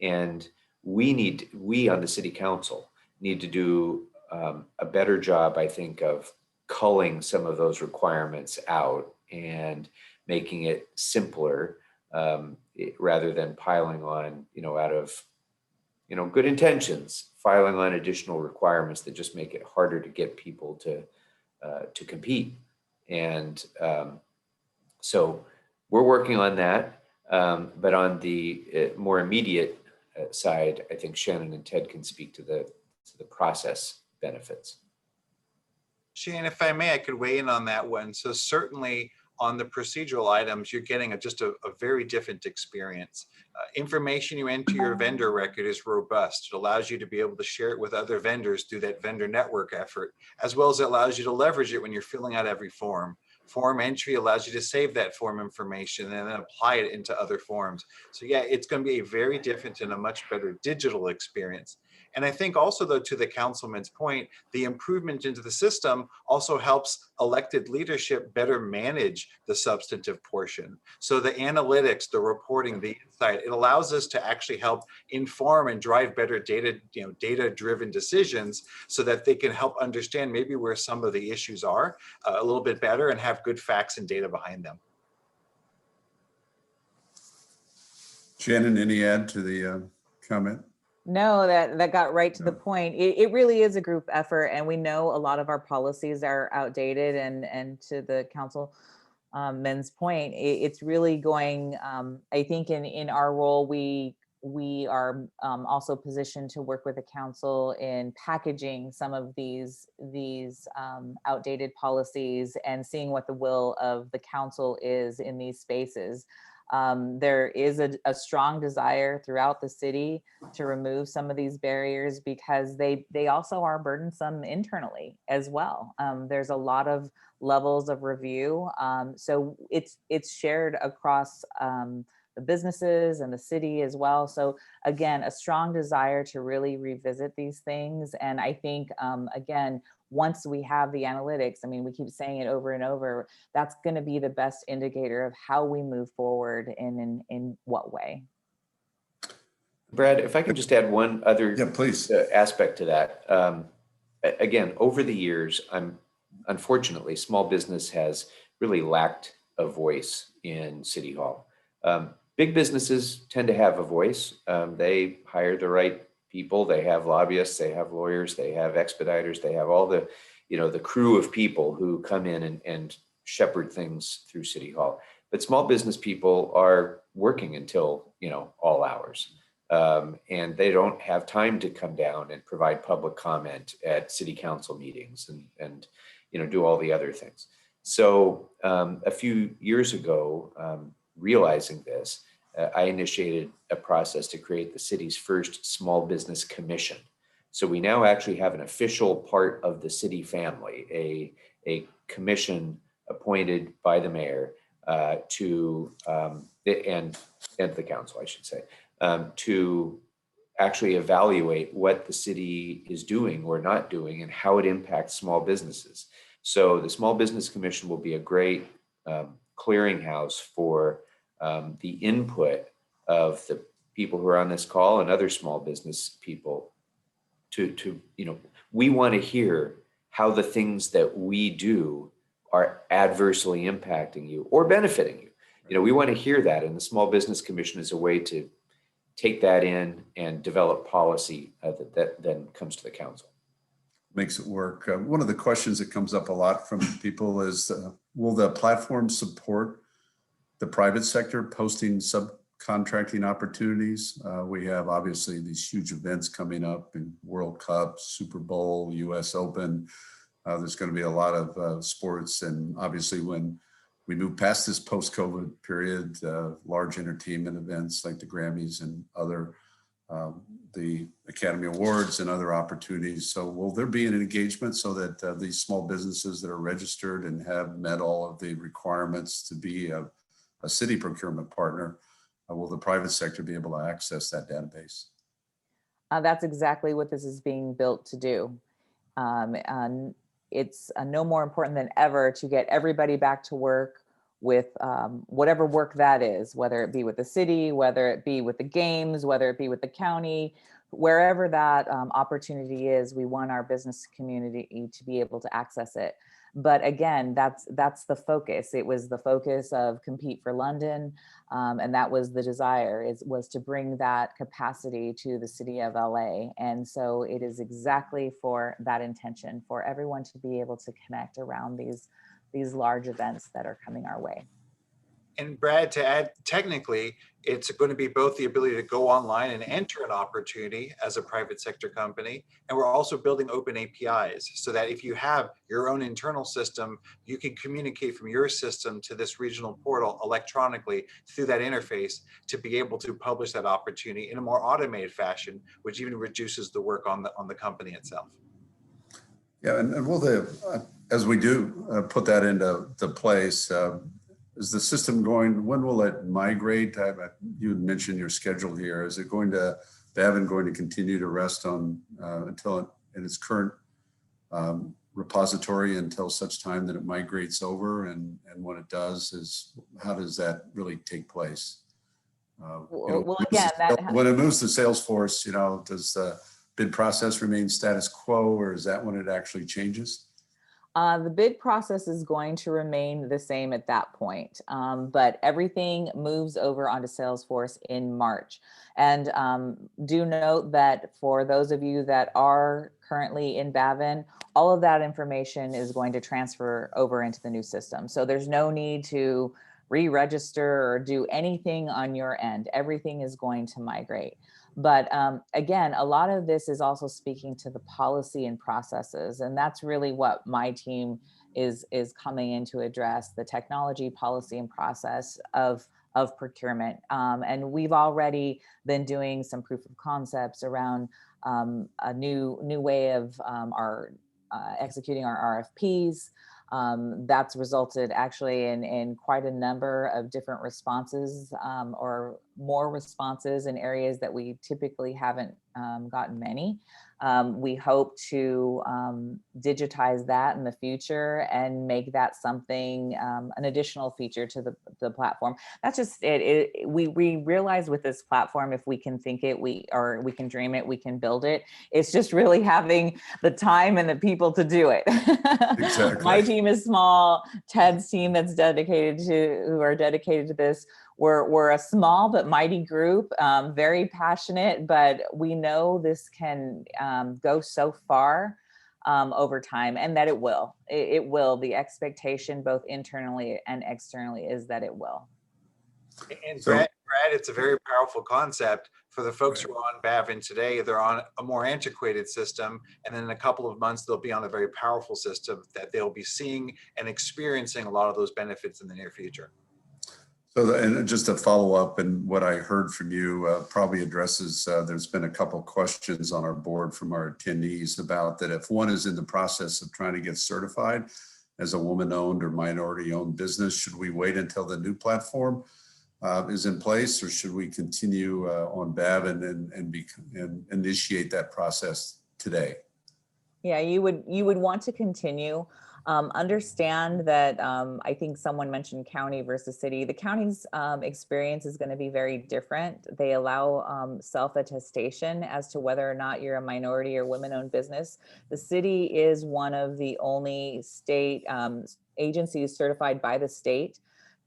And we on the city council need to do a better job, I think, of culling some of those requirements out and making it simpler, rather than piling on, out of, good intentions, filing on additional requirements that just make it harder to get people to compete. And so we're working on that, but on the more immediate side, I think Shannon and Ted can speak to the process benefits. Shannon, if I may, I could weigh in on that one. So certainly on the procedural items, you're getting just a very different experience. Information you enter your vendor record is robust. It allows you to be able to share it with other vendors through that vendor network effort, as well as it allows you to leverage it when you're filling out every form. Form entry allows you to save that form information and then apply it into other forms. So yeah, it's going to be a very different and a much better digital experience. And I think also, though, to the councilman's point, the improvement into the system also helps elected leadership better manage the substantive portion. So the analytics, the reporting, the insight, it allows us to actually help inform and drive better data-driven decisions so that they can help understand maybe where some of the issues are a little bit better and have good facts and data behind them. Shannon, any add to the comment? No, that got right to the point. It really is a group effort, and we know a lot of our policies are outdated. And to the councilman's point, it's really going. I think in our role, we are also positioned to work with the council in packaging some of these outdated policies and seeing what the will of the council is in these spaces. There is a strong desire throughout the city to remove some of these barriers because they also are burdensome internally as well. There's a lot of levels of review. So it's shared across the businesses and the city as well. So again, a strong desire to really revisit these things. And I think, again, once we have the analytics, I mean, we keep saying it over and over, that's going to be the best indicator of how we move forward and in what way. Brad, if I can just add one other please. aspect to that. Again, over the years, unfortunately, small business has really lacked a voice in City Hall. Big businesses tend to have a voice. They hire the right people, they have lobbyists, they have lawyers, they have expediters, they have all the, the crew of people who come in and shepherd things through City Hall. But small business people are working until, all hours. And they don't have time to come down and provide public comment at city council meetings and do all the other things. So a few years ago, realizing this, I initiated a process to create the city's first small business commission. So we now actually have an official part of the city family, a commission appointed by the mayor and the council, I should say, to actually evaluate what the city is doing or not doing and how it impacts small businesses. So the Small Business Commission will be a great clearinghouse for the input of the people who are on this call and other small business people we want to hear how the things that we do are adversely impacting you or benefiting you. We want to hear that, and the Small Business Commission is a way to take that in and develop policy that then comes to the council. Makes it work. One of the questions that comes up a lot from people is, will the platform support the private sector posting subcontracting opportunities? We have obviously these huge events coming up in World Cup, Super Bowl, US Open. There's going to be a lot of sports. And obviously when we move past this post-COVID period, large entertainment events like the Grammys and other, the Academy Awards and other opportunities. So will there be an engagement so that these small businesses that are registered and have met all of the requirements to be a city procurement partner, will the private sector be able to access that database? That's exactly what this is being built to do. And it's no more important than ever to get everybody back to work with whatever work that is, whether it be with the city, whether it be with the games, whether it be with the county, wherever that opportunity is, we want our business community to be able to access it. But again, that's the focus. It was the focus of Compete for London, and that was the desire, was to bring that capacity to the city of LA. And so it is exactly for that intention, for everyone to be able to connect around these large events that are coming our way. And Brad, to add, technically, it's going to be both the ability to go online and enter an opportunity as a private sector company. And we're also building open APIs so that if you have your own internal system, you can communicate from your system to this regional portal electronically through that interface to be able to publish that opportunity in a more automated fashion, which even reduces the work on the company itself. Yeah, and will as we do put that into place, is the system going, when will it migrate? You had mentioned your schedule here. Is it going to Bavin going to continue to rest on until in its current repository until such time that it migrates over? And when it does, how does that really take place? Well, again, when it moves to Salesforce, does the bid process remain status quo, or is that when it actually changes? The bid process is going to remain the same at that point, but everything moves over onto Salesforce in March. And do note that for those of you that are currently in Bavin, all of that information is going to transfer over into the new system. So there's no need to re-register or do anything on your end. Everything is going to migrate. But again, a lot of this is also speaking to the policy and processes. And that's really what my team is coming in to address, the technology, policy, and process of procurement. And we've already been doing some proof of concepts around a new way of executing our RFPs. That's resulted actually in quite a number of different responses, or more responses in areas that we typically haven't gotten many. We hope to digitize that in the future and make that something, an additional feature to the platform. That's just it. We realize with this platform, if we can think it, we can dream it, we can build it. It's just really having the time and the people to do it. Exactly. My team is small. Ted's team who are dedicated to this. We're a small but mighty group, very passionate, but we know this can go so far over time, and that it will. It will. The expectation both internally and externally is that it will. And Brad, it's a very powerful concept for the folks who are on Bavin today. They're on a more antiquated system, and then in a couple of months, they'll be on a very powerful system that they'll be seeing and experiencing a lot of those benefits in the near future. So, and just to follow up, and what I heard from you probably addresses, there's been a couple questions on our board from our attendees about that if one is in the process of trying to get certified as a woman-owned or minority-owned business, should we wait until the new platform is in place, or should we continue on Bavin and initiate that process today? Yeah, you would want to continue. Understand that I think someone mentioned county versus city. The county's experience is going to be very different. They allow self-attestation as to whether or not you're a minority or women-owned business. The city is one of the only state agencies certified by the state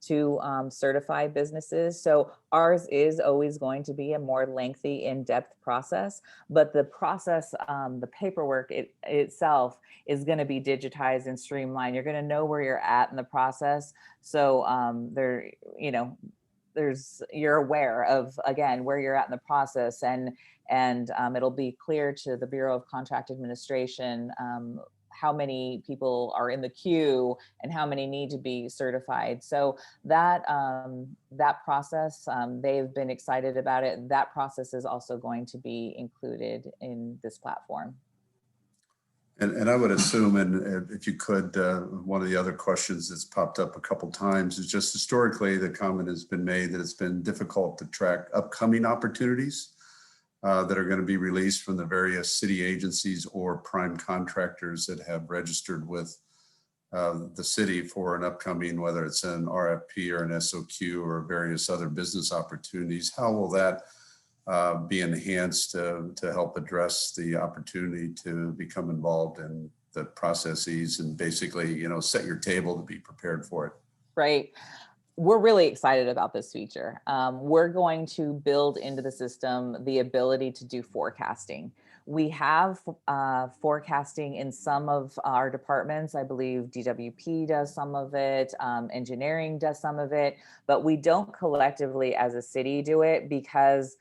to certify businesses. So ours is always going to be a more lengthy, in-depth process, but the process, the paperwork itself is going to be digitized and streamlined. You're going to know where you're at in the process. So you're aware of, again, where you're at in the process, and it'll be clear to the Bureau of Contract Administration how many people are in the queue and how many need to be certified. So that process, they've been excited about it. That process is also going to be included in this platform. And I would assume, and if you could, one of the other questions that's popped up a couple times is just historically, the comment has been made that it's been difficult to track upcoming opportunities that are going to be released from the various city agencies or prime contractors that have registered with the city for an upcoming, whether it's an RFP or an SOQ or various other business opportunities. How will that be enhanced to help address the opportunity to become involved in the processes and basically, set your table to be prepared for it? Right. We're really excited about this feature. We're going to build into the system the ability to do forecasting. We have forecasting in some of our departments. I believe DWP does some of it, engineering does some of it, but we don't collectively as a city do it because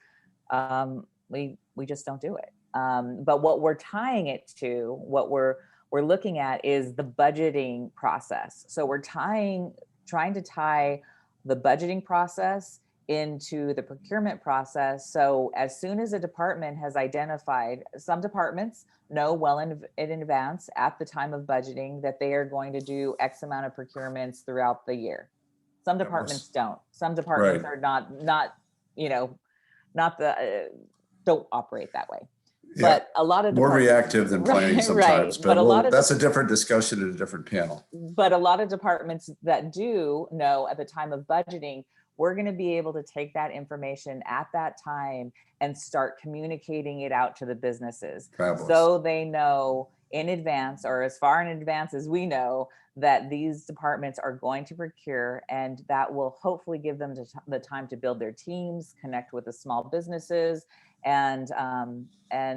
we just don't do it. But what we're tying it to, what we're looking at is the budgeting process. So we're trying to tie the budgeting process into the procurement process. So as soon as a department has identified, some departments know well in advance at the time of budgeting that they are going to do X amount of procurements throughout the year. Some departments don't. Some departments are not don't operate that way. Yeah, But a lot of more departments- reactive than planning Right, sometimes, right. but But a lot of that's a different discussion in a different panel. But a lot of departments that do know at the time of budgeting, we're going to be able to take that information at that time and start communicating it out to the businesses. Fabulous. So they know in advance, or as far in advance as we know, that these departments are going to procure, and that will hopefully give them the time to build their teams, connect with the small businesses, and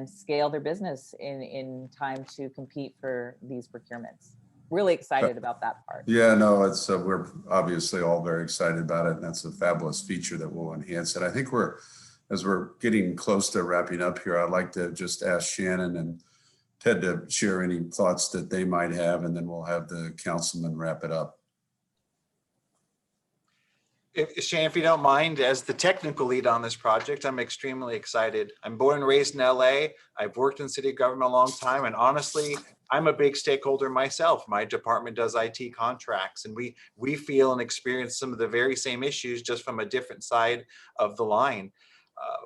scale their business in time to compete for these procurements. Really excited about that part. Yeah, no, it's we're obviously all very excited about it, and that's a fabulous feature that will enhance it. I think as we're getting close to wrapping up here, I'd like to just ask Shannon and Ted to share any thoughts that they might have, and then we'll have the councilman wrap it up. Shannon, if you don't mind, as the technical lead on this project, I'm extremely excited. I'm born and raised in LA. I've worked in city government a long time, and honestly, I'm a big stakeholder myself. My department does IT contracts, and we feel and experience some of the very same issues, just from a different side of the line.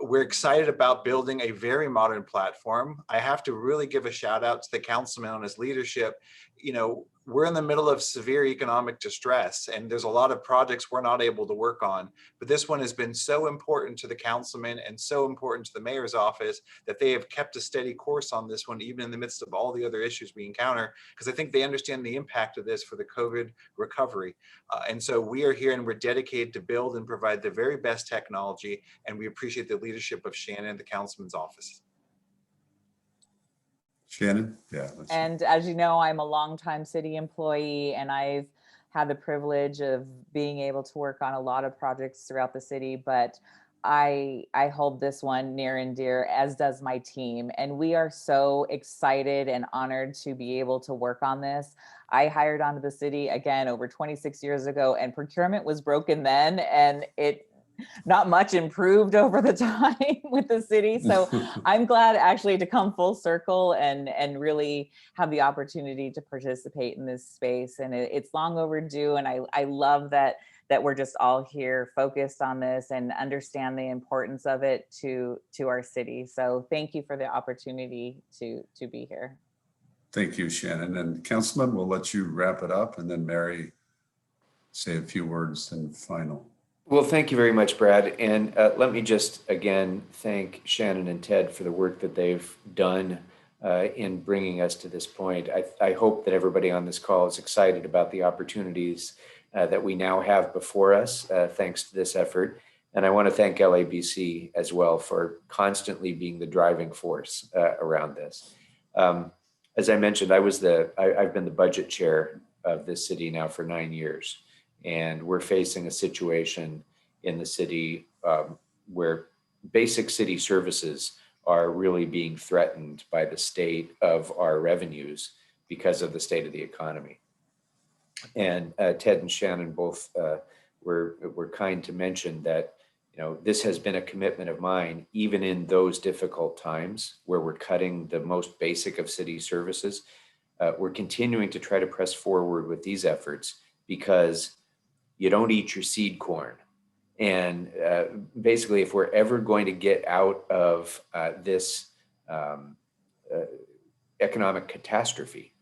We're excited about building a very modern platform. I have to really give a shout out to the councilman on his leadership. You know, we're in the middle of severe economic distress, and there's a lot of projects we're not able to work on. But this one has been so important to the councilman and so important to the mayor's office that they have kept a steady course on this one, even in the midst of all the other issues we encounter, because I think they understand the impact of this for the COVID recovery. And so we are here, and we're dedicated to build and provide the very best technology, and we appreciate the leadership of Shannon and the councilman's office. Shannon? Yeah. And as you know, I'm a longtime city employee, and I've had the privilege of being able to work on a lot of projects throughout the city, but I hold this one near and dear, as does my team. And we are so excited and honored to be able to work on this. I hired onto the city again over 26 years ago, and procurement was broken then, and it not much improved over the time with the city. So I'm glad actually to come full circle and really have the opportunity to participate in this space. And it's long overdue. And I love that we're just all here focused on this and understand the importance of it to our city. So thank you for the opportunity to be here. Thank you, Shannon. And Councilman, we'll let you wrap it up, and then Mary say a few words and final. Well, thank you very much, Brad. And let me just again thank Shannon and Ted for the work that they've done in bringing us to this point. I hope that everybody on this call is excited about the opportunities that we now have before us, thanks to this effort. And I want to thank LABC as well for constantly being the driving force around this. As I mentioned, I've been the budget chair of this city now for 9 years. And we're facing a situation in the city where basic city services are really being threatened by the state of our revenues because of the state of the economy. And Ted and Shannon both were kind to mention that, you know, this has been a commitment of mine, even in those difficult times where we're cutting the most basic of city services. We're continuing to try to press forward with these efforts because you don't eat your seed corn. And basically, if we're ever going to get out of this economic catastrophe,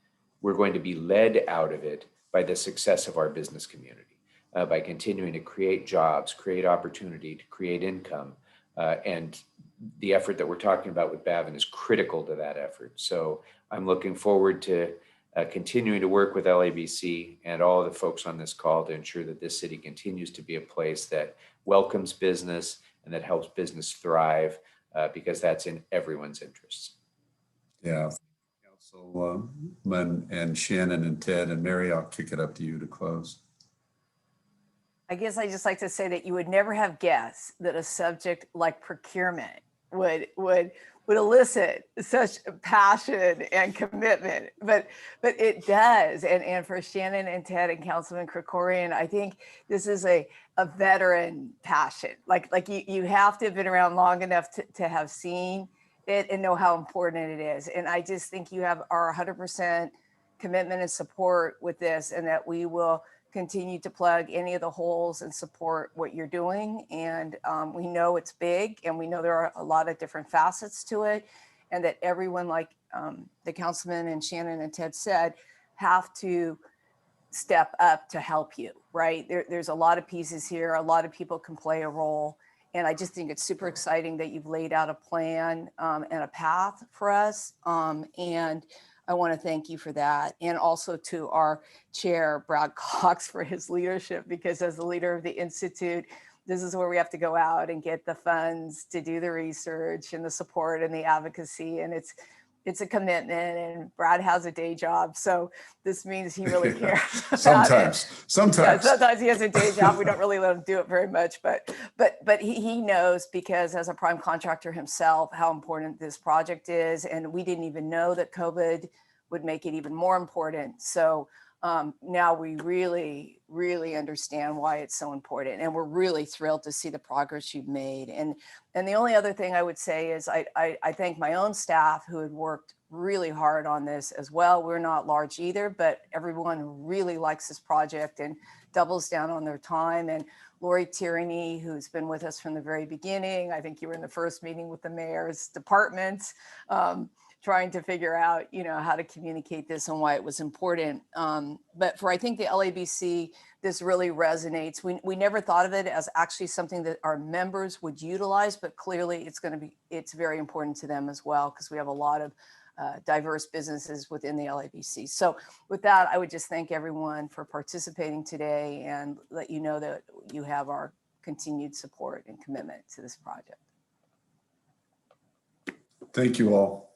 we're going to be led out of it by the success of our business community, by continuing to create jobs, create opportunity, to create income. And the effort that we're talking about with Bavin is critical to that effort. So I'm looking forward to continuing to work with LABC and all of the folks on this call to ensure that this city continues to be a place that welcomes business and that helps business thrive, because that's in everyone's interests. Yeah. Councilman and Shannon and Ted and Mary, I'll kick it up to you to close. I guess I just like to say that you would never have guessed that a subject like procurement would elicit such passion and commitment, but it does. And for Shannon and Ted and Councilman Crickorian, I think this is a veteran passion. Like you have to have been around long enough to have seen it and know how important it is. And I just think you have our 100% commitment and support with this, and that we will continue to plug any of the holes and support what you're doing. And we know it's big, and we know there are a lot of different facets to it, and that everyone, like the Councilman and Shannon and Ted said, have to step up to help you, right? There's a lot of pieces here. A lot of people can play a role. And I just think it's super exciting that you've laid out a plan and a path for us. And I want to thank you for that. And also to our chair, Brad Cox, for his leadership, because as the leader of the Institute, this is where we have to go out and get the funds to do the research and the support and the advocacy. And it's a commitment, and Brad has a day job. So this means he really cares about it. Sometimes. Yeah, sometimes he has a day job. We don't really let him do it very much, but he knows, because as a prime contractor himself, how important this project is. And we didn't even know that COVID would make it even more important. So now we really, really understand why it's so important. And we're really thrilled to see the progress you've made. And the only other thing I would say is I thank my own staff who had worked really hard on this as well. We're not large either, but everyone really likes this project and doubles down on their time. And Lori Tierney, who's been with us from the very beginning. I think you were in the first meeting with the mayor's departments, trying to figure out, how to communicate this and why it was important. But for, I think, the LABC, this really resonates. We never thought of it as actually something that our members would utilize, but clearly it's very important to them as well, because we have a lot of diverse businesses within the LABC. So with that, I would just thank everyone for participating today and let you know that you have our continued support and commitment to this project. Thank you all.